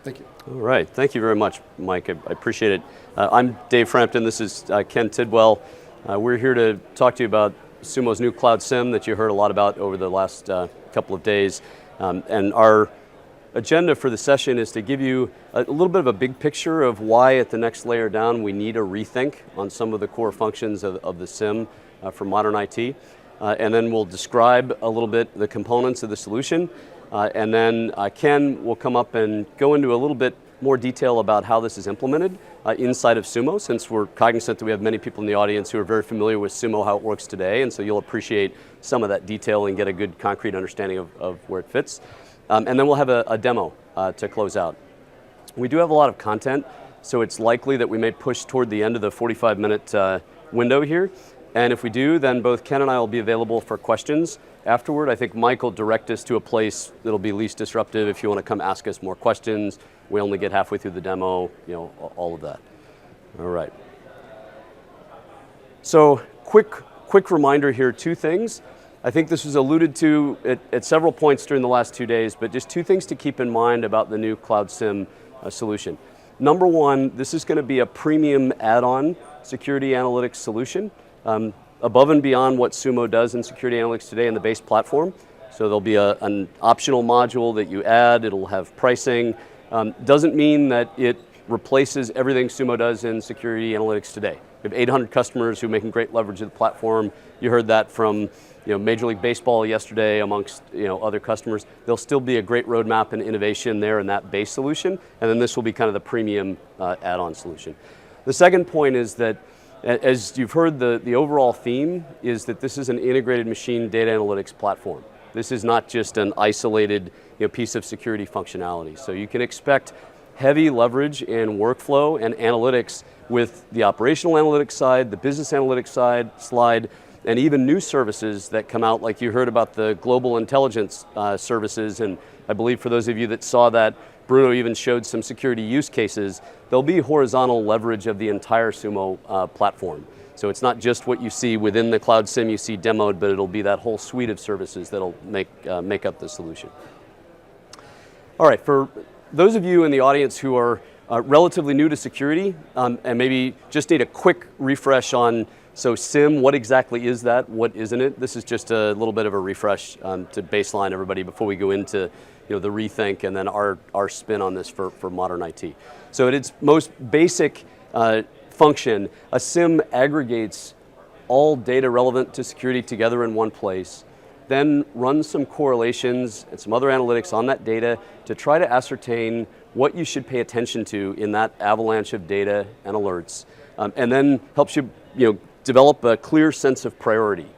Thank you. All right, thank you very much, Mike. I appreciate it. I'm Dave Frampton, this is Ken Tidwell. We're here to talk to you about Sumo's new Cloud SIEM that you heard a lot about over the last couple of days. And our agenda for the session is to give you a little bit of a big picture of why at the next layer down we need a rethink on some of the core functions of the SIEM for modern IT. And then we'll describe a little bit the components of the solution. And then Ken will come up and go into a little bit more detail about how this is implemented inside of Sumo, since we're cognizant that we have many people in the audience who are very familiar with Sumo, how it works today, and so you'll appreciate some of that detail and get a good concrete understanding of where it fits. And then we'll have a demo to close out. We do have a lot of content, so it's likely that we may push toward the end of the 45-minute window here. And if we do, then both Ken and I will be available for questions afterward. I think Mike will direct us to a place that'll be least disruptive if you want to come ask us more questions. We only get halfway through the demo, all of that. All right. So quick reminder here, two things. I think this was alluded to at several points during the last 2 days, but just two things to keep in mind about the new Cloud SIEM solution. Number one, this is going to be a premium add-on security analytics solution. Above and beyond what Sumo does in security analytics today in the base platform. So there'll be an optional module that you add, it'll have pricing. Doesn't mean that it replaces everything Sumo does in security analytics today. We have 800 customers who are making great leverage of the platform. You heard that from Major League Baseball yesterday amongst other customers. There'll still be a great roadmap and innovation there in that base solution, and then this will be kind of the premium add-on solution. The second point is that as you've heard, the overall theme is that this is an integrated machine data analytics platform. This is not just an isolated piece of security functionality. So you can expect heavy leverage in workflow and analytics with the operational analytics side, the business analytics side, and even new services that come out, like you heard about the global intelligence services. And I believe for those of you that saw that, Bruno even showed some security use cases. There'll be horizontal leverage of the entire Sumo platform. So it's not just what you see within the Cloud SIEM you see demoed, but it'll be that whole suite of services that'll make up the solution. All right, for those of you in the audience who are relatively new to security and maybe just need a quick refresh on, so SIEM, what exactly is that? What isn't it? This is just a little bit of a refresh to baseline everybody before we go into the rethink and then our spin on this for modern IT. So at its most basic function, a SIEM aggregates all data relevant to security together in one place, then runs some correlations and some other analytics on that data to try to ascertain what you should pay attention to in that avalanche of data and alerts, and then helps you, develop a clear sense of priority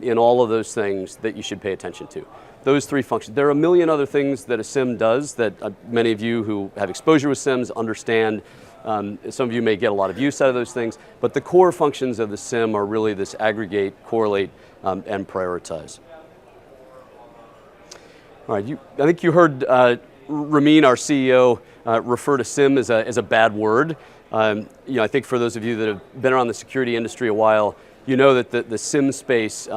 in all of those things that you should pay attention to. Those three functions. There are a million other things that a SIEM does that many of you who have exposure with SIEMs understand. Some of you may get a lot of use out of those things, but the core functions of the SIEM are really this aggregate, correlate, and prioritize. All right, I think you heard Ramin, our CEO, refer to SIEM as a bad word. I think for those of you that have been around the security industry a while, you know that the SIEM space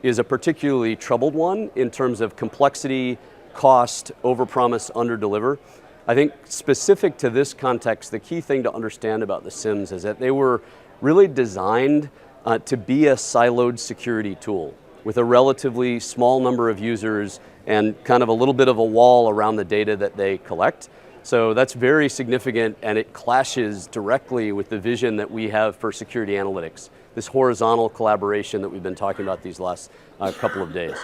is a particularly troubled one in terms of complexity, cost, overpromise, underdeliver. I think specific to this context, the key thing to understand about the SIEMs is that they were really designed to be a siloed security tool with a relatively small number of users and kind of a little bit of a wall around the data that they collect. So that's very significant, and it clashes directly with the vision that we have for security analytics, this horizontal collaboration that we've been talking about these last couple of days.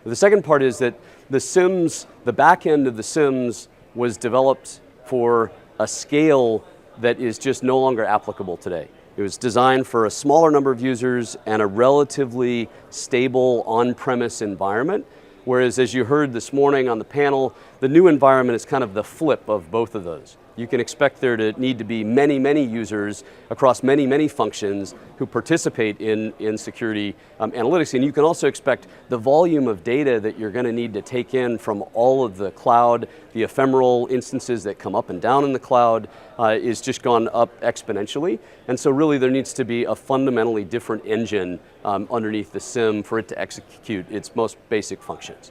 The second part is that the SIEMs, the back end of the SIEMs was developed for a scale that is just no longer applicable today. It was designed for a smaller number of users and a relatively stable on-premise environment. Whereas as you heard this morning on the panel, the new environment is kind of the flip of both of those. You can expect there to need to be many, many users across many, many functions who participate in security analytics. And you can also expect the volume of data that you're going to need to take in from all of the cloud, the ephemeral instances that come up and down in the cloud is just gone up exponentially. And so really there needs to be a fundamentally different engine underneath the SIEM for it to execute its most basic functions.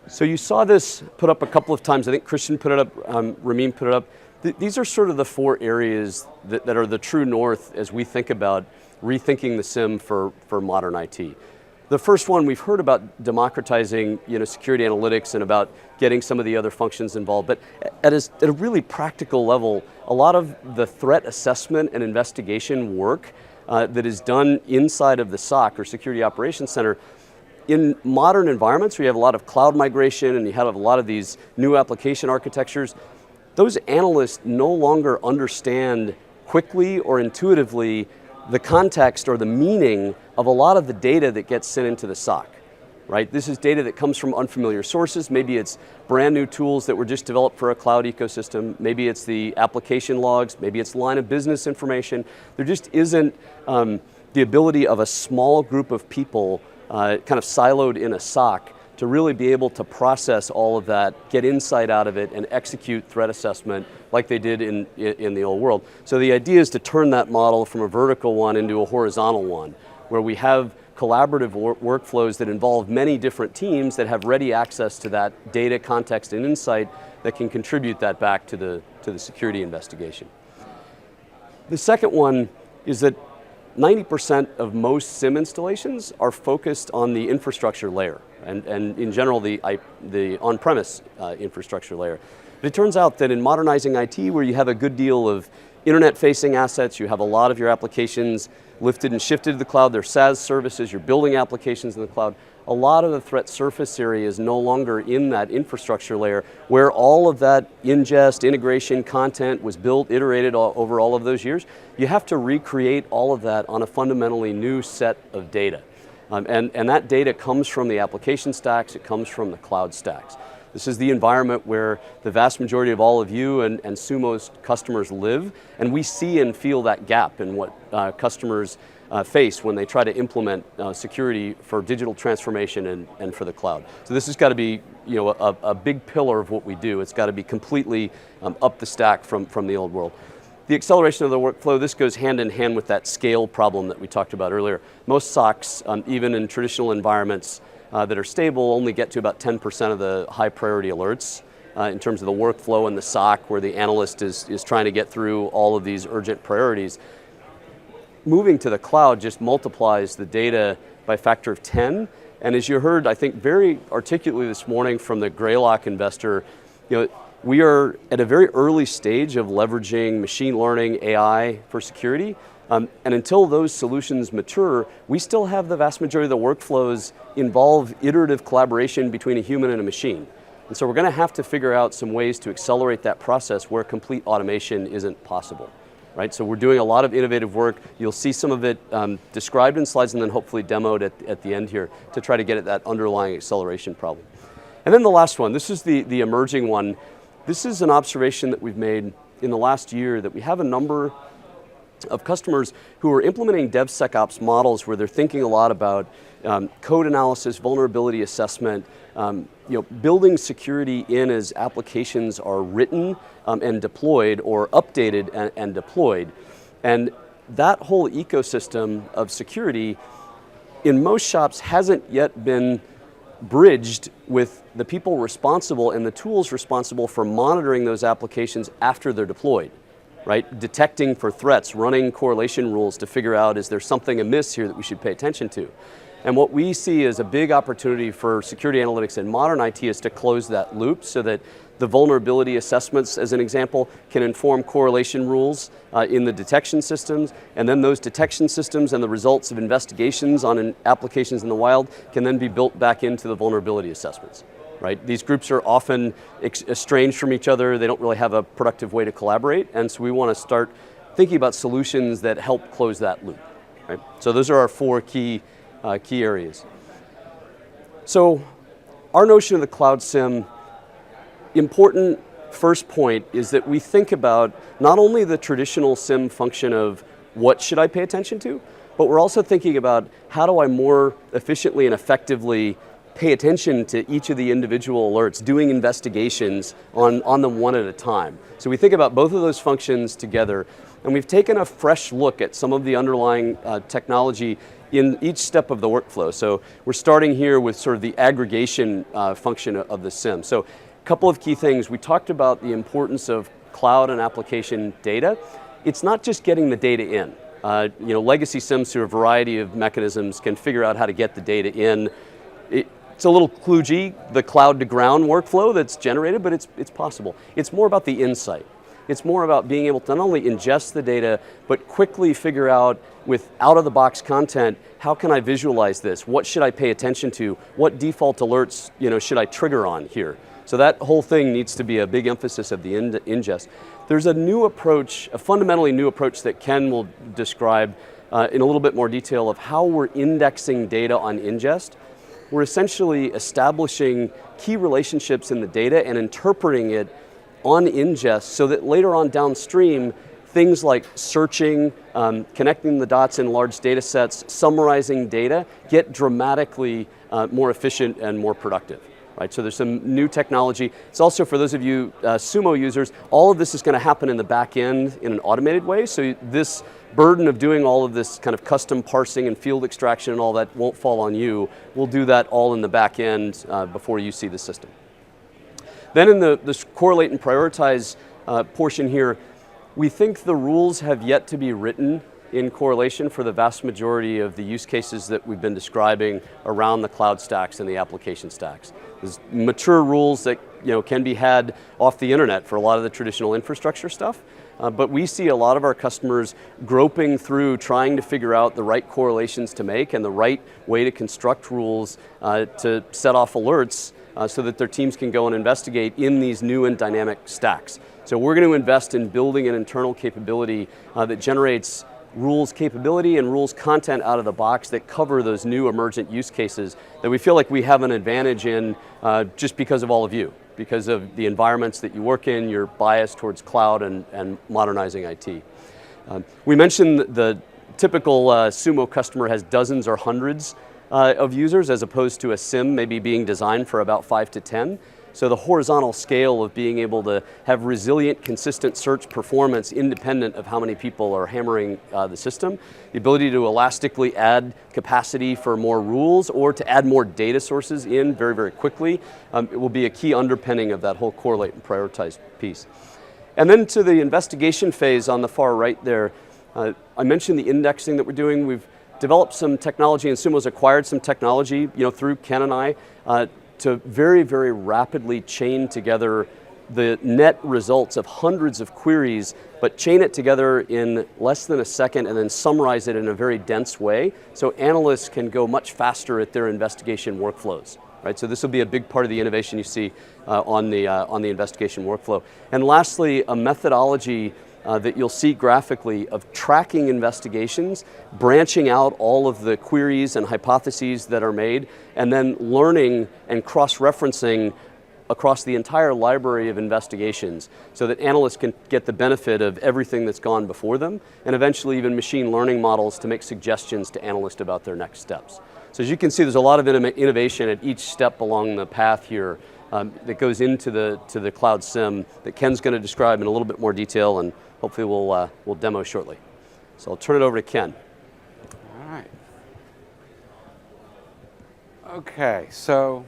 So you saw this put up a couple of times. I think Christian put it up, Ramin put it up. These are sort of the 4 areas that are the true north as we think about rethinking the SIEM for modern IT. The first one, we've heard about democratizing security analytics and about getting some of the other functions involved, but at a really practical level, a lot of the threat assessment and investigation work that is done inside of the SOC or Security Operations Center, in modern environments where you have a lot of cloud migration and you have a lot of these new application architectures, those analysts no longer understand quickly or intuitively the context or the meaning of a lot of the data that gets sent into the SOC, right? This is data that comes from unfamiliar sources. Maybe it's brand new tools that were just developed for a cloud ecosystem. Maybe it's the application logs. Maybe it's line of business information. There just isn't the ability of a small group of people kind of siloed in a SOC to really be able to process all of that, get insight out of it, and execute threat assessment like they did in the old world. So the idea is to turn that model from a vertical one into a horizontal one, where we have collaborative workflows that involve many different teams that have ready access to that data, context, and insight that can contribute that back to the security investigation. The second one is that 90% of most SIEM installations are focused on the infrastructure layer, and in general the on-premise infrastructure layer. But it turns out that in modernizing IT, where you have a good deal of internet-facing assets, you have a lot of your applications lifted and shifted to the cloud, they're SaaS services, you're building applications in the cloud, a lot of the threat surface area is no longer in that infrastructure layer where all of that ingest, integration, content was built, iterated over all of those years. You have to recreate all of that on a fundamentally new set of data. And that data comes from the application stacks, it comes from the cloud stacks. This is the environment where the vast majority of all of you and Sumo's customers live, and we see and feel that gap in what customers face when they try to implement security for digital transformation and for the cloud. So this has got to be a big pillar of what we do. It's got to be completely up the stack from the old world. The acceleration of the workflow, this goes hand in hand with that scale problem that we talked about earlier. Most SOCs, even in traditional environments that are stable, only get to about 10% of the high priority alerts in terms of the workflow in the SOC where the analyst is trying to get through all of these urgent priorities. Moving to the cloud just multiplies the data by a factor of 10. And as you heard, I think very articulately this morning from the Greylock investor, we are at a very early stage of leveraging machine learning, AI for security. And until those solutions mature, we still have the vast majority of the workflows involve iterative collaboration between a human and a machine. And so we're going to have to figure out some ways to accelerate that process where complete automation isn't possible. Right? So we're doing a lot of innovative work. You'll see some of it described in slides and then hopefully demoed at the end here to try to get at that underlying acceleration problem. And then the last one, this is the emerging one. This is an observation that we've made in the last year that we have a number of customers who are implementing DevSecOps models where they're thinking a lot about code analysis, vulnerability assessment, building security in as applications are written and deployed or updated and deployed. And that whole ecosystem of security in most shops hasn't yet been bridged with the people responsible and the tools responsible for monitoring those applications after they're deployed. Right? Detecting for threats, running correlation rules to figure out is there something amiss here that we should pay attention to. And what we see as a big opportunity for security analytics in modern IT is to close that loop so that the vulnerability assessments, as an example, can inform correlation rules in the detection systems, and then those detection systems and the results of investigations on applications in the wild can then be built back into the vulnerability assessments. Right? These groups are often estranged from each other. They don't really have a productive way to collaborate, and so we want to start thinking about solutions that help close that loop. Right? So those are our 4 key areas. So our notion of the cloud SIEM, important first point is that we think about not only the traditional SIEM function of what should I pay attention to, but we're also thinking about how do I more efficiently and effectively pay attention to each of the individual alerts, doing investigations on them one at a time. So we think about both of those functions together, and we've taken a fresh look at some of the underlying technology in each step of the workflow. So we're starting here with sort of the aggregation function of the SIEM. So a couple of key things. We talked about the importance of cloud and application data. It's not just getting the data in. Legacy SIEMs through a variety of mechanisms can figure out how to get the data in. It's a little kludgy, the cloud to ground workflow that's generated, but it's possible. It's more about the insight. It's more about being able to not only ingest the data, but quickly figure out with out-of-the-box content, how can I visualize this? What should I pay attention to? What default alerts should I trigger on here? So that whole thing needs to be a big emphasis of the ingest. There's a new approach, a fundamentally new approach that Ken will describe in a little bit more detail of how we're indexing data on ingest. We're essentially establishing key relationships in the data and interpreting it on ingest so that later on downstream, things like searching, connecting the dots in large data sets, summarizing data, get dramatically more efficient and more productive. Right, so there's some new technology. It's also, for those of you Sumo users, all of this is going to happen in the back end in an automated way, so this burden of doing all of this kind of custom parsing and field extraction and all that won't fall on you. We'll do that all in the back end before you see the system. Then in the correlate and prioritize portion here, we think the rules have yet to be written in correlation for the vast majority of the use cases that we've been describing around the cloud stacks and the application stacks. There's mature rules that can be had off the internet for a lot of the traditional infrastructure stuff, but we see a lot of our customers groping through trying to figure out the right correlations to make and the right way to construct rules to set off alerts so that their teams can go and investigate in these new and dynamic stacks. So we're going to invest in building an internal capability that generates rules capability and rules content out of the box that cover those new emergent use cases that we feel like we have an advantage in just because of all of you, because of the environments that you work in, your bias towards cloud and modernizing IT. We mentioned the typical Sumo customer has dozens or hundreds of users as opposed to a SIEM maybe being designed for about 5 to 10. So the horizontal scale of being able to have resilient, consistent search performance independent of how many people are hammering the system, the ability to elastically add capacity for more rules or to add more data sources in very, very quickly, it will be a key underpinning of that whole correlate and prioritize piece. And then to the investigation phase on the far right there, I mentioned the indexing that we're doing. We've developed some technology and Sumo's acquired some technology through Ken and I to very, very rapidly chain together the net results of hundreds of queries, but chain it together in less than a second and then summarize it in a very dense way so analysts can go much faster at their investigation workflows. Right, so this will be a big part of the innovation you see on the investigation workflow. And lastly, a methodology that you'll see graphically of tracking investigations, branching out all of the queries and hypotheses that are made, and then learning and cross-referencing across the entire library of investigations so that analysts can get the benefit of everything that's gone before them, and eventually even machine learning models to make suggestions to analysts about their next steps. So as you can see, there's a lot of innovation at each step along the path here that goes into the Cloud SIEM that Ken's going to describe in a little bit more detail, and hopefully we'll demo shortly. So I'll turn it over to Ken. All right. Okay, so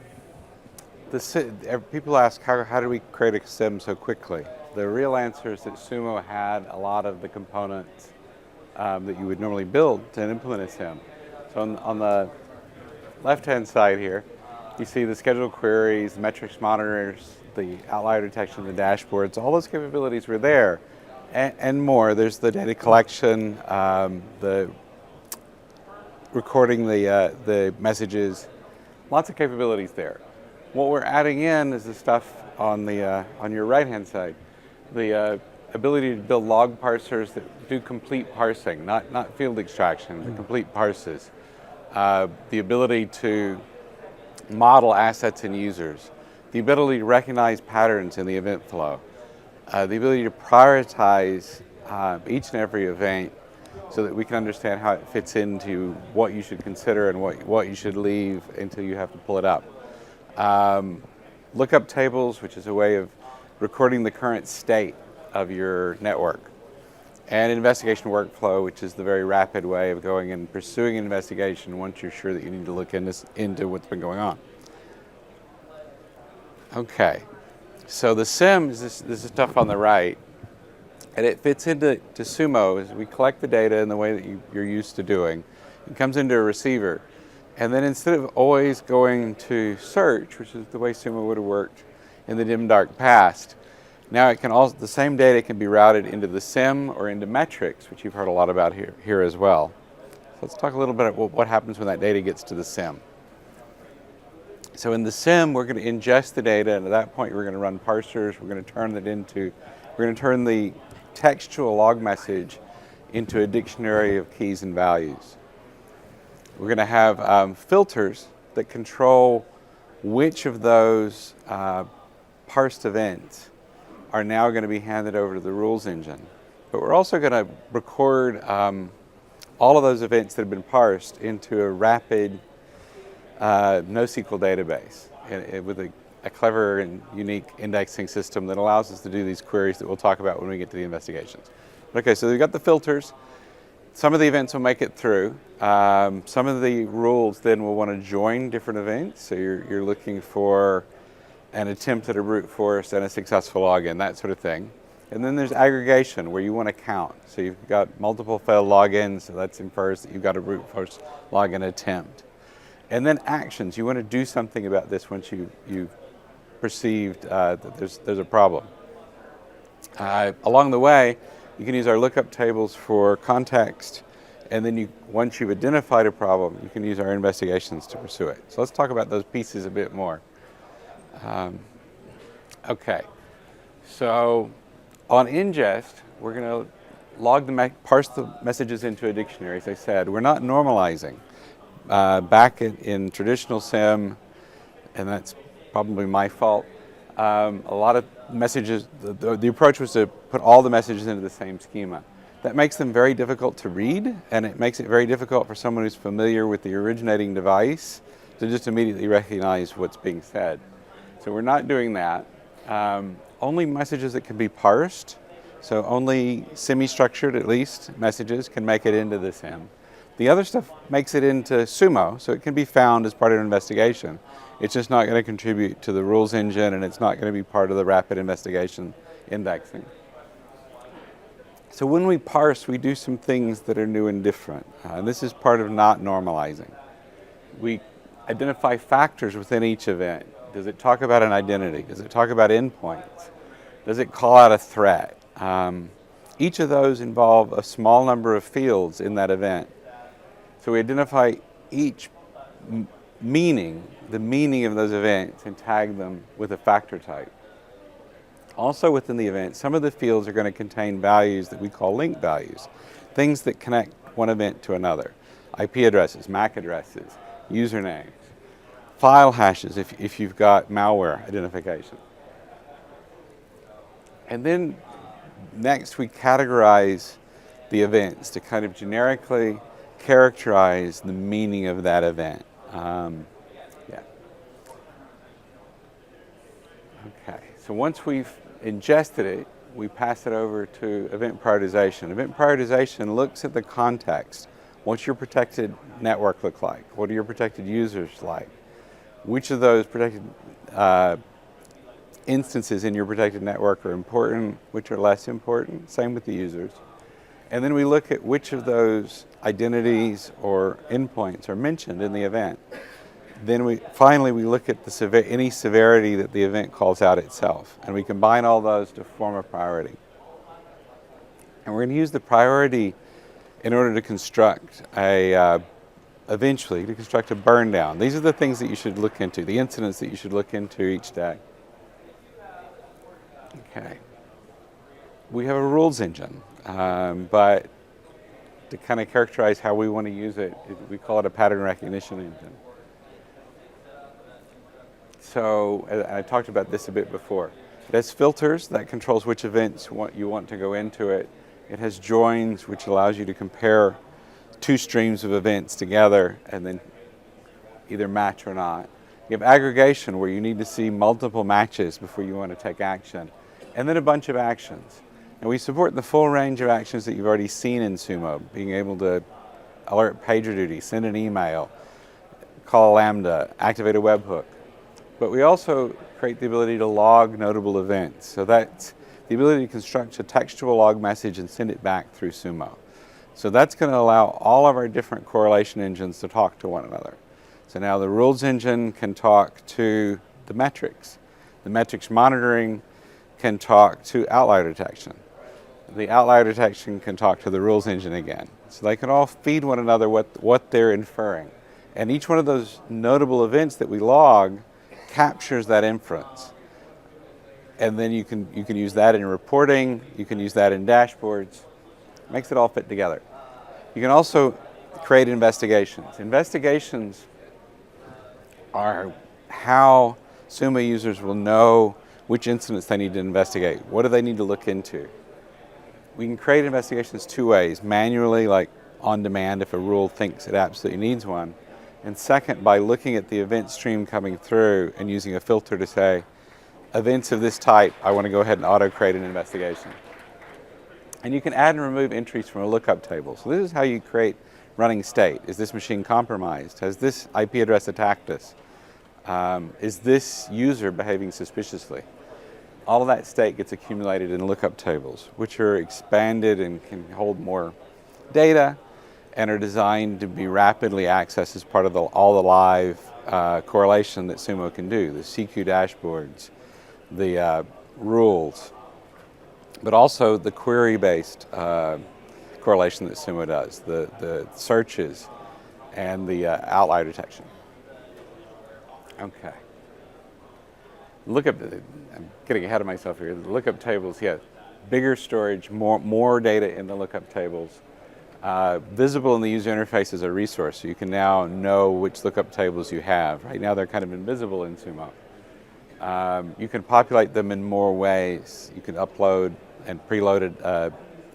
people ask how do we create a SIEM so quickly? The real answer is that Sumo had a lot of the components that you would normally build to implement a SIEM. So on the left-hand side here, you see the scheduled queries, the metrics monitors, the outlier detection, the dashboards. All those capabilities were there, and more. There's the data collection, the recording the messages, lots of capabilities there. What we're adding in is the stuff on your right-hand side, the ability to build log parsers that do complete parsing, not field extraction, but complete parses. The ability to model assets and users, the ability to recognize patterns in the event flow, the ability to prioritize each and every event so that we can understand how it fits into what you should consider and what you should leave until you have to pull it up. Lookup tables, which is a way of recording the current state of your network. and investigation workflow, which is the very rapid way of going and pursuing an investigation once you're sure that you need to look into what's been going on. Okay, so the SIEMs, this is stuff on the right, and it fits into Sumo as we collect the data in the way that you're used to doing. It comes into a receiver, and then instead of always going to search, which is the way Sumo would have worked in the dim dark past, now it can also, the same data can be routed into the SIEM or into metrics, which you've heard a lot about here as well. So let's talk a little bit about what happens when that data gets to the SIEM. So in the SIEM, we're going to ingest the data, and at that point, we're going to run parsers. We're going to turn the textual log message into a dictionary of keys and values. We're going to have filters that control which of those parsed events are now going to be handed over to the rules engine. But we're also going to record all of those events that have been parsed into a rapid NoSQL database with a clever and unique indexing system that allows us to do these queries that we'll talk about when we get to the investigations. Okay, so we've got the filters. Some of the events will make it through. Some of the rules then will want to join different events. So you're looking for an attempt at a brute force and a successful login, that sort of thing. And then there's aggregation, where you want to count. So you've got multiple failed logins, so that infers that you've got a brute force login attempt. And then actions. You want to do something about this once you've perceived that there's a problem. Along the way, you can use our lookup tables for context, and then once you've identified a problem, you can use our investigations to pursue it. So let's talk about those pieces a bit more. Okay, so on ingest, we're going to parse the messages into a dictionary, as I said. We're not normalizing. Back in traditional SIEM, and that's probably my fault, a lot of messages, the approach was to put all the messages into the same schema. That makes them very difficult to read, and it makes it very difficult for someone who's familiar with the originating device to just immediately recognize what's being said. So we're not doing that. Only messages that can be parsed, so only semi-structured at least messages can make it into the SIEM. The other stuff makes it into Sumo, so it can be found as part of an investigation. It's just not going to contribute to the rules engine, and it's not going to be part of the rapid investigation indexing. So when we parse, we do some things that are new and different. And this is part of not normalizing. We identify factors within each event. Does it talk about an identity? Does it talk about endpoints? Does it call out a threat? Each of those involve a small number of fields in that event. So we identify each meaning, the meaning of those events, and tag them with a factor type. Also within the event, some of the fields are going to contain values that we call link values, things that connect one event to another. IP addresses, MAC addresses, usernames, file hashes if you've got malware identification. And then next we categorize the events to kind of generically characterize the meaning of that event. Okay, so once we've ingested it, we pass it over to event prioritization. Event prioritization looks at the context. What's your protected network look like? What are your protected users like? Which of those protected instances in your protected network are important, which are less important? Same with the users. And then we look at which of those identities or endpoints are mentioned in the event. Then finally we look at any severity that the event calls out itself, and we combine all those to form a priority. And we're going to use the priority in order to construct eventually to construct a burn down. These are the things that you should look into, the incidents that you should look into each day. Okay. We have a rules engine, but to kind of characterize how we want to use it, we call it a pattern recognition engine. So I talked about this a bit before. It has filters that controls which events you want to go into it. It has joins, which allows you to compare two streams of events together and then either match or not. You have aggregation, where you need to see multiple matches before you want to take action. And then a bunch of actions. And we support the full range of actions that you've already seen in Sumo, being able to alert PagerDuty, send an email, call Lambda, activate a webhook. But we also create the ability to log notable events. So that's the ability to construct a textual log message and send it back through Sumo. So that's going to allow all of our different correlation engines to talk to one another. So now the rules engine can talk to the metrics. The metrics monitoring can talk to outlier detection. The outlier detection can talk to the rules engine again. So they can all feed one another what they're inferring. And each one of those notable events that we log captures that inference. And then you can use that in reporting, you can use that in dashboards. Makes it all fit together. You can also create investigations. Investigations are how Sumo users will know which incidents they need to investigate. What do they need to look into? We can create investigations two ways. Manually, like on demand if a rule thinks it absolutely needs one. And second, by looking at the event stream coming through and using a filter to say, events of this type, I want to go ahead and auto-create an investigation. And you can add and remove entries from a lookup table. So this is how you create running state. Is this machine compromised? Has this IP address attacked us? Is this user behaving suspiciously? All of that state gets accumulated in lookup tables, which are expanded and can hold more data and are designed to be rapidly accessed as part of all the live correlation that Sumo can do, the CQ dashboards, the rules, but also the query-based correlation that Sumo does, the searches and the outlier detection. Okay. Lookup, I'm getting ahead of myself here. The lookup tables, yeah, bigger storage, more data in the lookup tables. Visible in the user interface as a resource, so you can now know which lookup tables you have. Right now they're kind of invisible in Sumo. You can populate them in more ways. You can upload and preload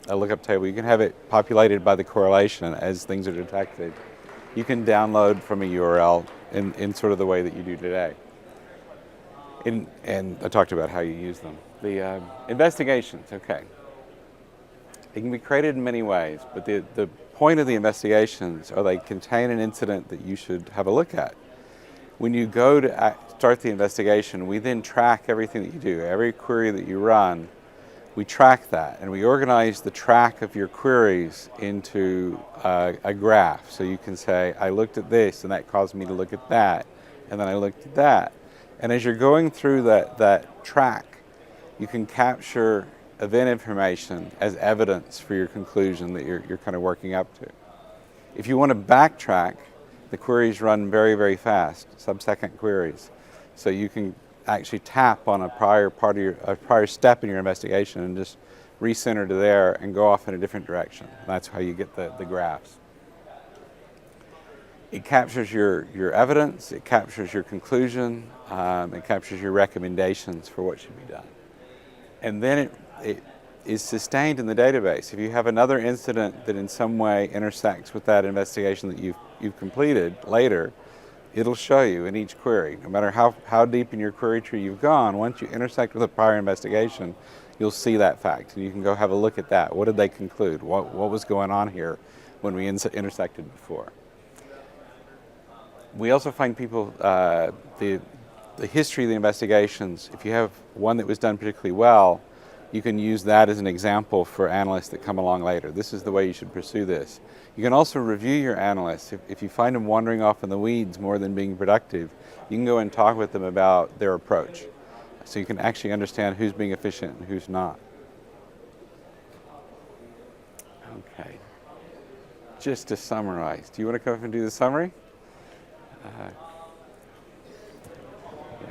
a lookup table. You can have it populated by the correlation as things are detected. You can download from a URL in sort of the way that you do today. And I talked about how you use them. The investigations, okay. It can be created in many ways, but the point of the investigations are they contain an incident that you should have a look at. When you go to start the investigation, we then track everything that you do. Every query that you run, we track that, and we organize the track of your queries into a graph. So you can say, I looked at this, and that caused me to look at that, and then I looked at that. And as you're going through that track, you can capture event information as evidence for your conclusion that you're kind of working up to. If you want to backtrack, the queries run very, very fast, sub-second queries. So you can actually tap on a prior step in your investigation and just recenter to there and go off in a different direction. That's how you get the graphs. It captures your evidence, it captures your conclusion, it captures your recommendations for what should be done. And then it is sustained in the database. If you have another incident that in some way intersects with that investigation that you've completed later, it'll show you in each query. No matter how deep in your query tree you've gone, once you intersect with a prior investigation, you'll see that fact. And you can go have a look at that. What did they conclude? What was going on here when we intersected before? We also find people, the history of the investigations, if you have one that was done particularly well, you can use that as an example for analysts that come along later. This is the way you should pursue this. You can also review your analysts. If you find them wandering off in the weeds more than being productive, you can go and talk with them about their approach. So you can actually understand who's being efficient and who's not. Okay. Just to summarize, do you want to come up and do the summary?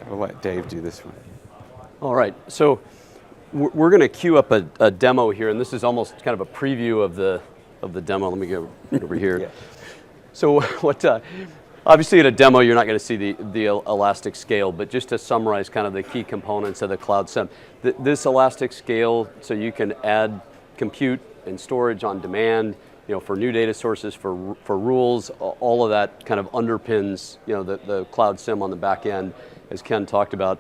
We'll let Dave do this one. All right, so we're going to queue up a demo here, and this is almost kind of a preview of the demo. Let me go over here. Yeah. So obviously at a demo you're not going to see the elastic scale, but just to summarize kind of the key components of the Cloud SIEM. This elastic scale, so you can add compute and storage on demand, for new data sources, for rules, all of that kind of underpins, the Cloud SIEM on the back end, as Ken talked about.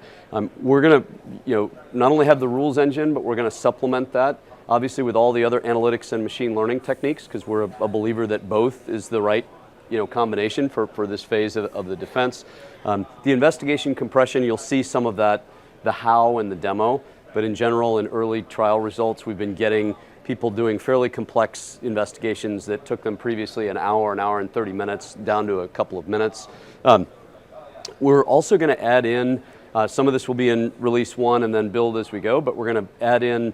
We're going to, not only have the rules engine, but we're going to supplement that obviously with all the other analytics and machine learning techniques, because we're a believer that both is the right combination for this phase of the defense. The investigation compression, you'll see some of that, the how and the demo, but in general, in early trial results, we've been getting people doing fairly complex investigations that took them previously an hour and 30 minutes, down to a couple of minutes. We're also going to add in, some of this will be in release 1 and then build as we go, but we're going to add in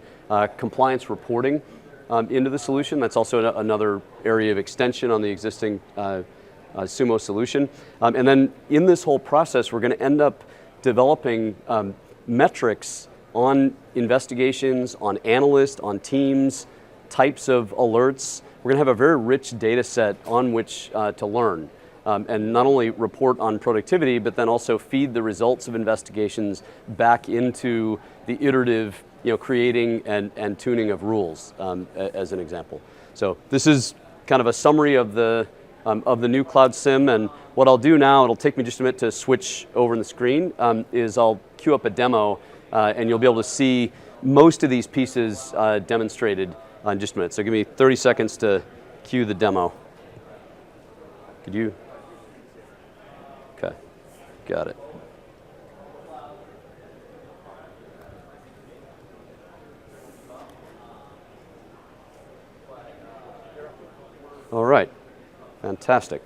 compliance reporting into the solution. That's also another area of extension on the existing Sumo solution. And then in this whole process, we're going to end up developing metrics on investigations, on analysts, on teams, types of alerts. We're going to have a very rich data set on which to learn. And not only report on productivity, but then also feed the results of investigations back into the iterative creating and tuning of rules, as an example. So this is kind of a summary of the new Cloud SIEM, and what I'll do now, it'll take me just a minute to switch over on the screen, is I'll queue up a demo, and you'll be able to see most of these pieces demonstrated in just a minute. So give me 30 seconds to cue the demo. Could you? Okay, got it. All right, fantastic.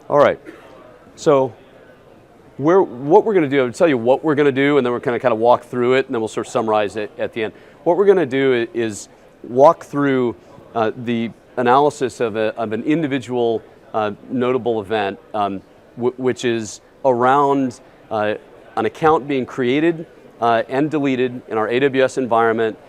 All right, so what we're going to do, I'll tell you what we're going to do, and then we're going to kind of walk through it, and then we'll sort of summarize it at the end. What we're going to do is walk through the analysis of an individual notable event, which is around an account being created and deleted in our AWS environment,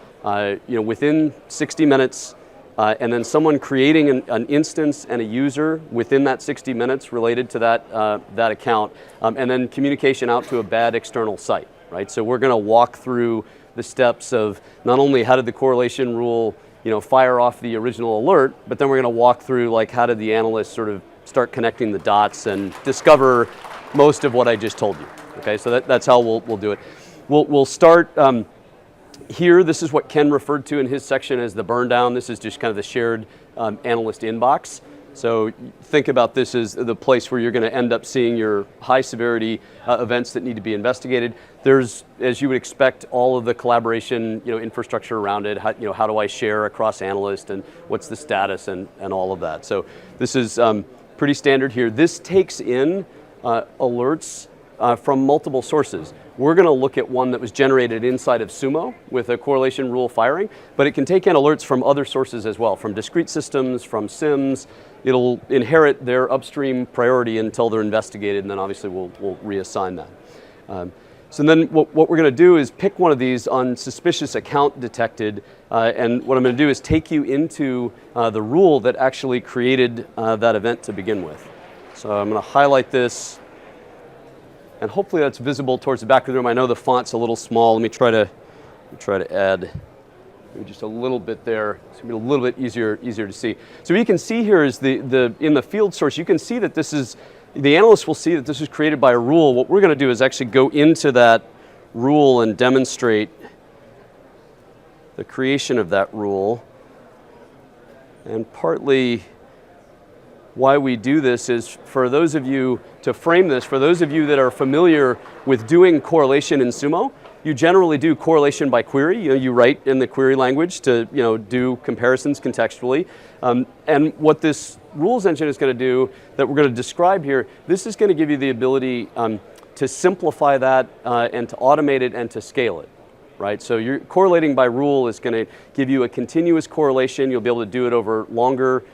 within 60 minutes, and then someone creating an instance and a user within that 60 minutes related to that account, and then communication out to a bad external site, right? So we're going to walk through the steps of not only how did the correlation rule fire off the original alert, but then we're going to walk through like how did the analyst sort of start connecting the dots and discover most of what I just told you. Okay, so that's how we'll do it. We'll start here. This is what Ken referred to in his section as the burn down. This is just kind of the shared analyst inbox. So think about this as the place where you're going to end up seeing your high severity events that need to be investigated. There's, as you would expect, all of the collaboration, infrastructure around it. How do I share across analysts, and what's the status, and all of that. So this is pretty standard here. This takes in alerts from multiple sources. We're going to look at one that was generated inside of Sumo with a correlation rule firing, but it can take in alerts from other sources as well, from discrete systems, from SIEMs. It'll inherit their upstream priority until they're investigated, and then obviously we'll reassign that. So then what we're going to do is pick one of these on suspicious account detected, and what I'm going to do is take you into the rule that actually created that event to begin with. So I'm going to highlight this, and hopefully that's visible towards the back of the room. I know the font's a little small. Let me try to add maybe just a little bit there. It's going to be a little bit easier to see. So what you can see here is in the field source, you can see that this is, the analyst will see that this is created by a rule. What we're going to do is actually go into that rule and demonstrate the creation of that rule. And partly why we do this is for those of you, to frame this, for those of you that are familiar with doing correlation in Sumo, you generally do correlation by query. You write in the query language to do comparisons contextually. And what this rules engine is going to do that we're going to describe here, this is going to give you the ability to simplify that and to automate it and to scale it. Right? So you're correlating by rule is going to give you a continuous correlation. You'll be able to do it over longer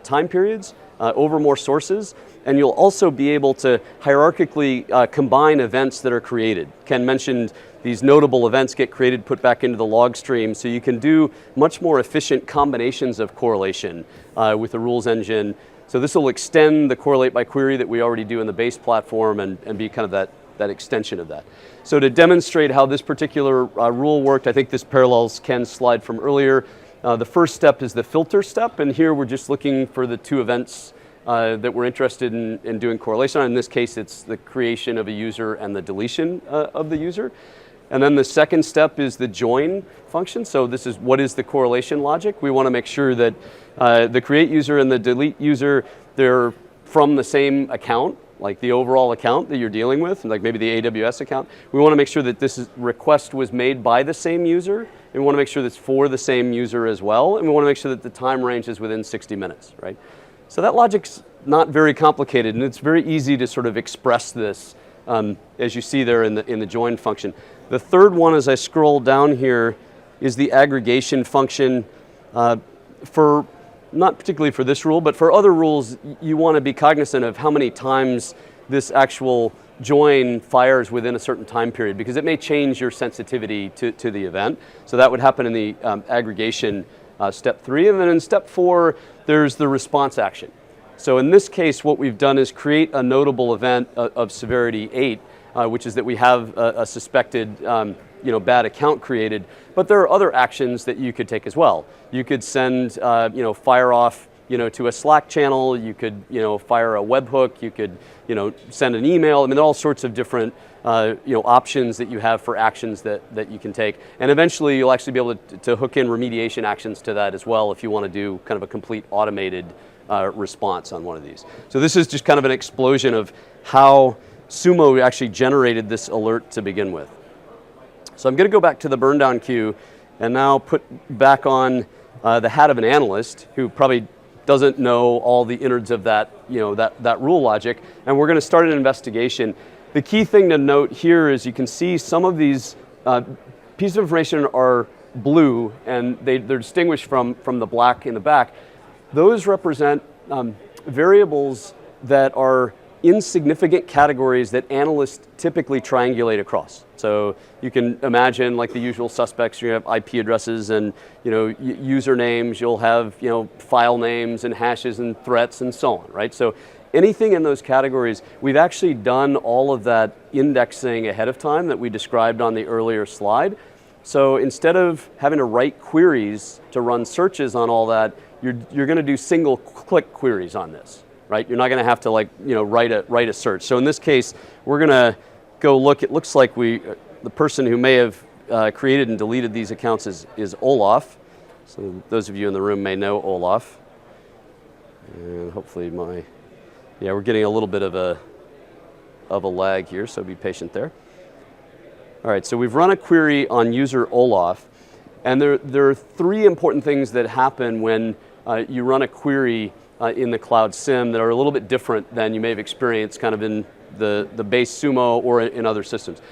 time periods, over more sources, and you'll also be able to hierarchically combine events that are created. Ken mentioned these notable events get created, put back into the log stream, so you can do much more efficient combinations of correlation with the rules engine. So this will extend the correlate by query that we already do in the base platform and be kind of that extension of that. So to demonstrate how this particular rule worked, I think this parallels Ken's slide from earlier. The first step is the filter step, and here we're just looking for the two events that we're interested in doing correlation on. In this case, it's the creation of a user and the deletion of the user. And then the second step is the join function. So this is what is the correlation logic. We want to make sure that the create user and the delete user, they're from the same account, like the overall account that you're dealing with, like maybe the AWS account. We want to make sure that this request was made by the same user. And we want to make sure that it's for the same user as well. And we want to make sure that the time range is within 60 minutes, right? So that logic's not very complicated, and it's very easy to sort of express this as you see there in the join function. The third one, as I scroll down here, is the aggregation function. For not particularly for this rule, but for other rules, you want to be cognizant of how many times this actual join fires within a certain time period, because it may change your sensitivity to the event. So that would happen in the aggregation step 3. And then in step 4, there's the response action. So in this case, what we've done is create a notable event of severity 8, which is that we have a suspected bad account created. But there are other actions that you could take as well. You could send, fire off, to a Slack channel. You could, fire a webhook. You could, send an email. I mean, there are all sorts of different, options that you have for actions that you can take. And eventually, you'll actually be able to hook in remediation actions to that as well if you want to do kind of a complete automated response on one of these. So this is just kind of an explosion of how Sumo actually generated this alert to begin with. So I'm going to go back to the burn down queue and now put back on the hat of an analyst who probably doesn't know all the innards of that, that rule logic, and we're going to start an investigation. The key thing to note here is you can see some of these pieces of information are blue, and they're distinguished from the black in the back. Those represent variables that are insignificant categories that analysts typically triangulate across. So you can imagine, like the usual suspects, you have IP addresses and usernames. You'll have file names and hashes and threats and so on, right? So anything in those categories, we've actually done all of that indexing ahead of time that we described on the earlier slide. So instead of having to write queries to run searches on all that, you're going to do single click queries on this. Right? You're not going to have to write a search. So in this case, we're going to go look. It looks like the person who may have created and deleted these accounts is Olaf. So those of you in the room may know Olaf. And hopefully we're getting a little bit of a lag here, so be patient there. All right, so we've run a query on user Olaf, and there are 3 important things that happen when you run a query in the Cloud SIEM that are a little bit different than you may have experienced kind of in the base Sumo or in other systems.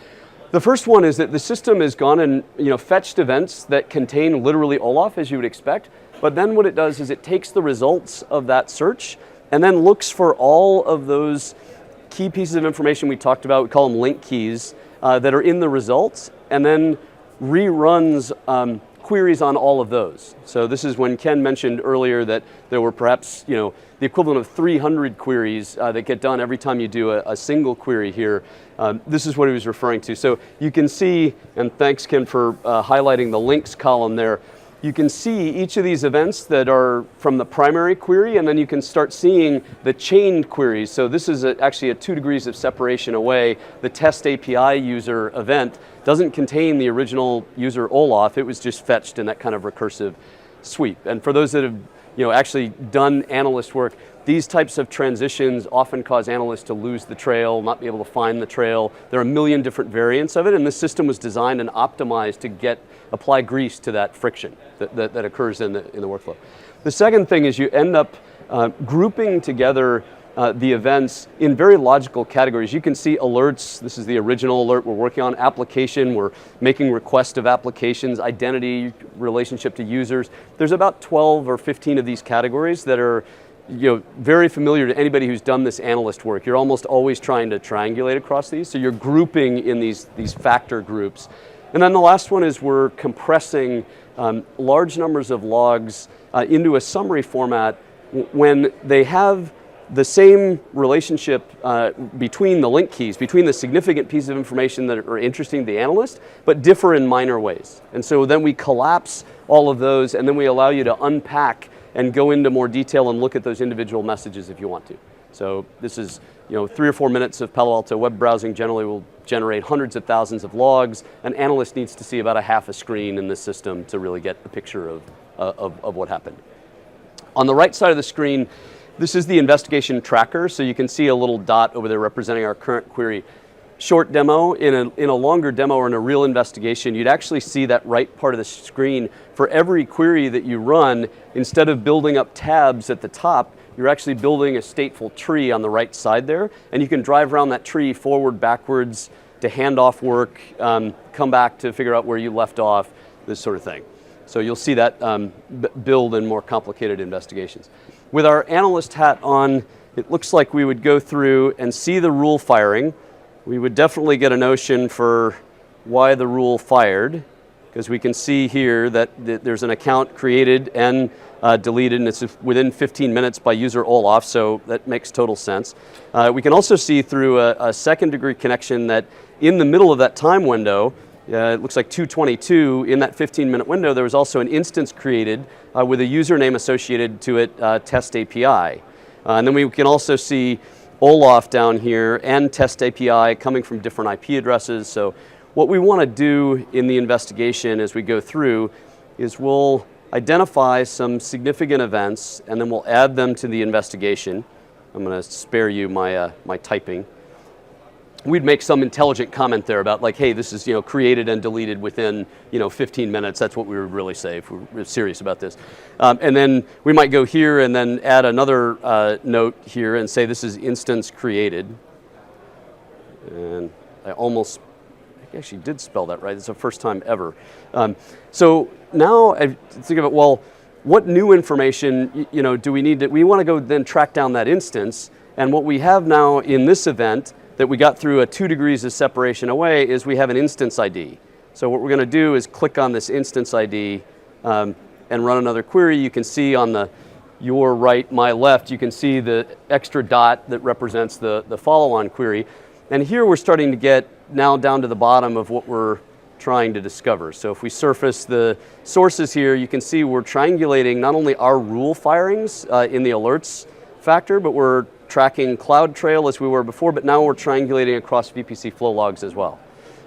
The first one is that the system has gone and fetched events that contain literally Olaf, as you would expect, but then what it does is it takes the results of that search and then looks for all of those key pieces of information we talked about, we call them link keys, that are in the results, and then reruns queries on all of those. So this is when Ken mentioned earlier that there were perhaps the equivalent of 300 queries that get done every time you do a single query here. This is what he was referring to. So you can see, and thanks Ken for highlighting the links column there, you can see each of these events that are from the primary query, and then you can start seeing the chained queries. So this is actually a 2 degrees of separation away. The test API user event doesn't contain the original user Olaf. It was just fetched in that kind of recursive sweep. And for those that have actually done analyst work, these types of transitions often cause analysts to lose the trail, not be able to find the trail. There are a million different variants of it, and this system was designed and optimized to apply grease to that friction that occurs in the workflow. The second thing is you end up grouping together the events in very logical categories. You can see alerts. This is the original alert we're working on. Application, we're making request of applications. Identity, relationship to users. There's about 12 or 15 of these categories that are very familiar to anybody who's done this analyst work. You're almost always trying to triangulate across these. So you're grouping in these factor groups. And then the last one is we're compressing large numbers of logs into a summary format when they have the same relationship between the link keys, between the significant pieces of information that are interesting to the analyst, but differ in minor ways. And so then we collapse all of those, and then we allow you to unpack and go into more detail and look at those individual messages if you want to. So this is 3 or 4 minutes of Palo Alto web browsing generally will generate hundreds of thousands of logs. An analyst needs to see about a half a screen in this system to really get the picture of what happened. On the right side of the screen, this is the investigation tracker, so you can see a little dot over there representing our current query. Short demo, in a longer demo or in a real investigation, you'd actually see that right part of the screen. For every query that you run, instead of building up tabs at the top, you're actually building a stateful tree on the right side there, and you can drive around that tree forward, backwards, to hand off work, come back to figure out where you left off, this sort of thing. So you'll see that build in more complicated investigations. With our analyst hat on, it looks like we would go through and see the rule firing. We would definitely get a notion for why the rule fired, because we can see here that there's an account created and deleted, and it's within 15 minutes by user Olaf, so that makes total sense. We can also see through a second degree connection that in the middle of that time window, it looks like 2:22, in that 15-minute window, there was also an instance created with a username associated to it, test API. And then we can also see Olaf down here and test API coming from different IP addresses. So what we want to do in the investigation as we go through is we'll identify some significant events and then we'll add them to the investigation. I'm going to spare you my typing. We'd make some intelligent comment there about like, hey, this is created and deleted within 15 minutes. That's what we would really say if we're serious about this. And then we might go here and then add another note here and say this is instance created. And I actually did spell that right. It's the first time ever. So now I think of it, well, what new information do we need? We want to go then track down that instance. And what we have now in this event that we got through a 2 degrees of separation away is we have an instance ID. So what we're going to do is click on this instance ID and run another query. You can see on your right, my left, you can see the extra dot that represents the follow-on query. And here we're starting to get now down to the bottom of what we're trying to discover. So if we surface the sources here, you can see we're triangulating not only our rule firings in the alerts factor, but we're tracking CloudTrail as we were before, but now we're triangulating across VPC flow logs as well.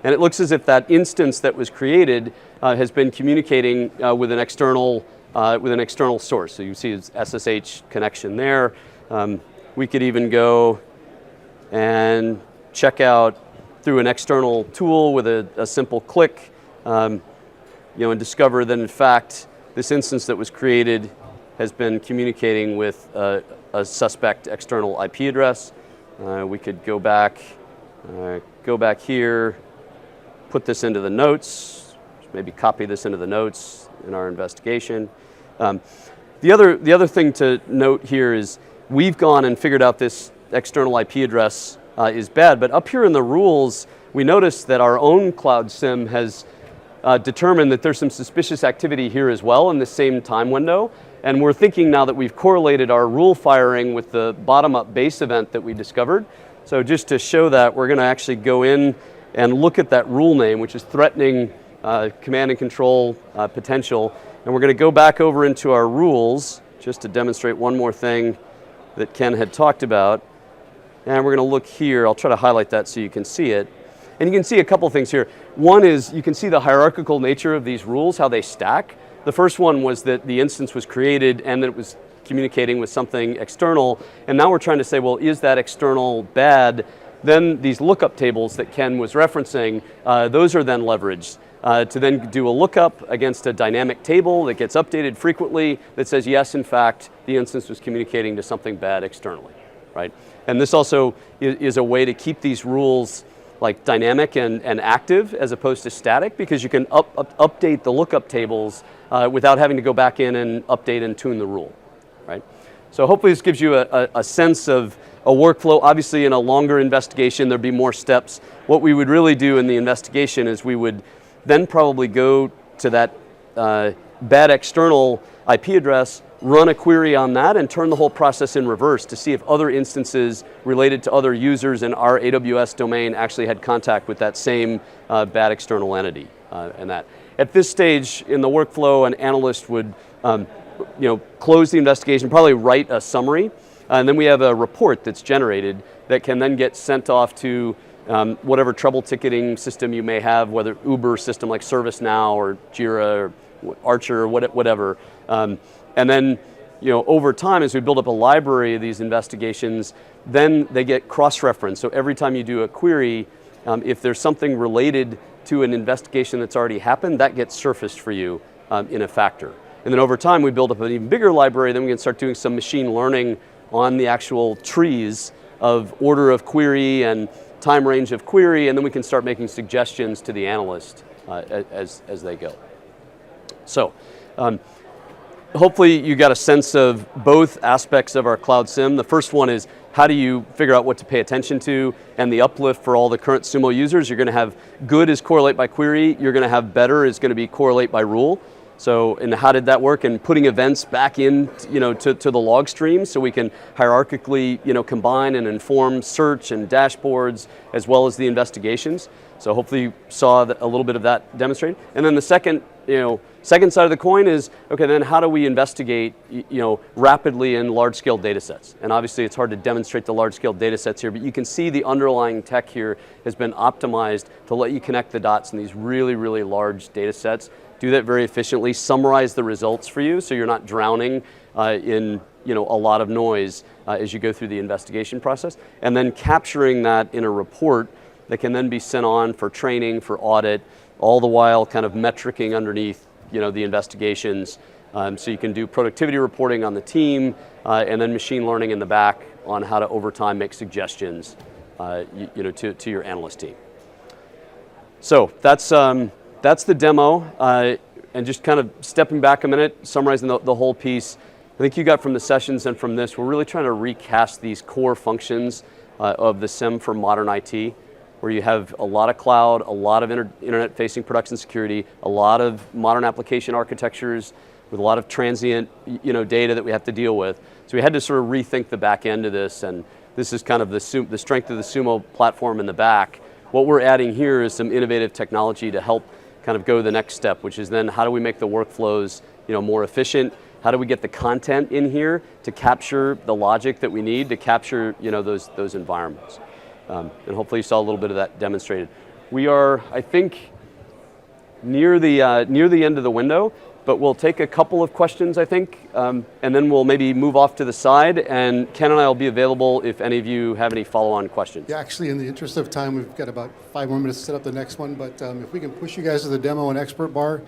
And it looks as if that instance that was created has been communicating with an external source. So you see its SSH connection there. We could even go and check out through an external tool with a simple click, and discover that in fact this instance that was created has been communicating with a suspect external IP address. We could go back here, put this into the notes, maybe copy this into the notes in our investigation. The other thing to note here is we've gone and figured out this external IP address is bad, but up here in the rules, we noticed that our own Cloud SIEM has determined that there's some suspicious activity here as well in the same time window. And we're thinking now that we've correlated our rule firing with the bottom-up base event that we discovered. So just to show that, we're going to actually go in and look at that rule name, which is threatening command and control potential. And we're going to go back over into our rules just to demonstrate one more thing that Ken had talked about. And we're going to look here. I'll try to highlight that so you can see it. And you can see a couple things here. One is you can see the hierarchical nature of these rules, how they stack. The first one was that the instance was created and that it was communicating with something external. And now we're trying to say, well, is that external bad? Then these lookup tables that Ken was referencing, those are then leveraged to then do a lookup against a dynamic table that gets updated frequently that says, yes, in fact, the instance was communicating to something bad externally, right? And this also is a way to keep these rules like dynamic and active as opposed to static, because you can update the lookup tables without having to go back in and update and tune the rule, right? So hopefully this gives you a sense of a workflow. Obviously in a longer investigation there'd be more steps. What we would really do in the investigation is we would then probably go to that bad external IP address, run a query on that, and turn the whole process in reverse to see if other instances related to other users in our AWS domain actually had contact with that same bad external entity and that. At this stage in the workflow, an analyst would close the investigation, probably write a summary, and then we have a report that's generated that can then get sent off to whatever trouble ticketing system you may have, whether Uber system like ServiceNow or Jira or Archer or whatever. And then over time, as we build up a library of these investigations, then they get cross-referenced. So every time you do a query, if there's something related to an investigation that's already happened, that gets surfaced for you in a factor. And then over time, we build up an even bigger library, then we can start doing some machine learning on the actual trees of order of query and time range of query, and then we can start making suggestions to the analyst as they go. So, hopefully you got a sense of both aspects of our Cloud SIEM. The first one is, how do you figure out what to pay attention to, and the uplift for all the current Sumo users. You're going to have good is correlate by query, you're going to have better is going to be correlate by rule. So, and how did that work? And putting events back in, to the log stream, so we can hierarchically, combine and inform search and dashboards, as well as the investigations. So hopefully you saw a little bit of that demonstrated. And then the second side of the coin is, okay, then how do we investigate, rapidly in large-scale data sets? And obviously it's hard to demonstrate the large-scale data sets here, but you can see the underlying tech here has been optimized to let you connect the dots in these really, really large data sets. Do that very efficiently, summarize the results for you so you're not drowning in a lot of noise as you go through the investigation process, and then capturing that in a report that can then be sent on for training, for audit, all the while kind of metricing underneath the investigations, so you can do productivity reporting on the team, and then machine learning in the back on how to over time make suggestions to your analyst team. So that's the demo, and just kind of stepping back a minute, summarizing the whole piece. I think you got from the sessions and from this, we're really trying to recast these core functions of the SIEM for modern IT, where you have a lot of cloud, a lot of internet-facing production security, a lot of modern application architectures with a lot of transient data that we have to deal with. So we had to sort of rethink the back end of this, and this is kind of the strength of the Sumo platform in the back. What we're adding here is some innovative technology to help kind of go the next step, which is then how do we make the workflows more efficient? How do we get the content in here to capture the logic that we need to capture those environments? And hopefully you saw a little bit of that demonstrated. We are, I think, near the end of the window, but we'll take a couple of questions, I think, and then we'll maybe move off to the side, and Ken and I will be available if any of you have any follow-on questions. Yeah, actually, in the interest of time, we've got about 5 more minutes to set up the next one, but if we can push you guys to the demo and expert bar.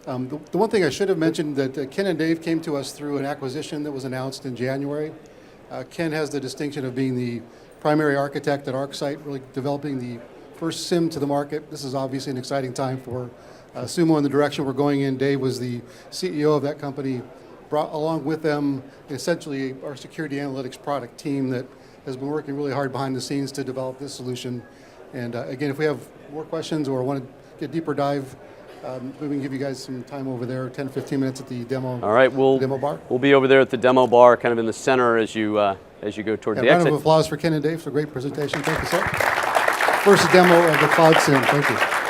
The one thing I should have mentioned that Ken and Dave came to us through an acquisition that was announced in January. Ken has the distinction of being the primary architect at ArcSight, really developing the first SIEM to the market. This is obviously an exciting time for Sumo in the direction we're going in. Dave was the CEO of that company, brought along with them essentially our security analytics product team that has been working really hard behind the scenes to develop this solution. And again, if we have more questions or want to get deeper dive, we can give you guys some time over there, 10, 15 minutes at the demo. All right, demo bar. We'll be over there at the demo bar, kind of in the center as you go toward the exit. Round of applause for Ken and Dave for a great presentation. Thank you, sir. First demo of the Cloud SIEM. Thank you.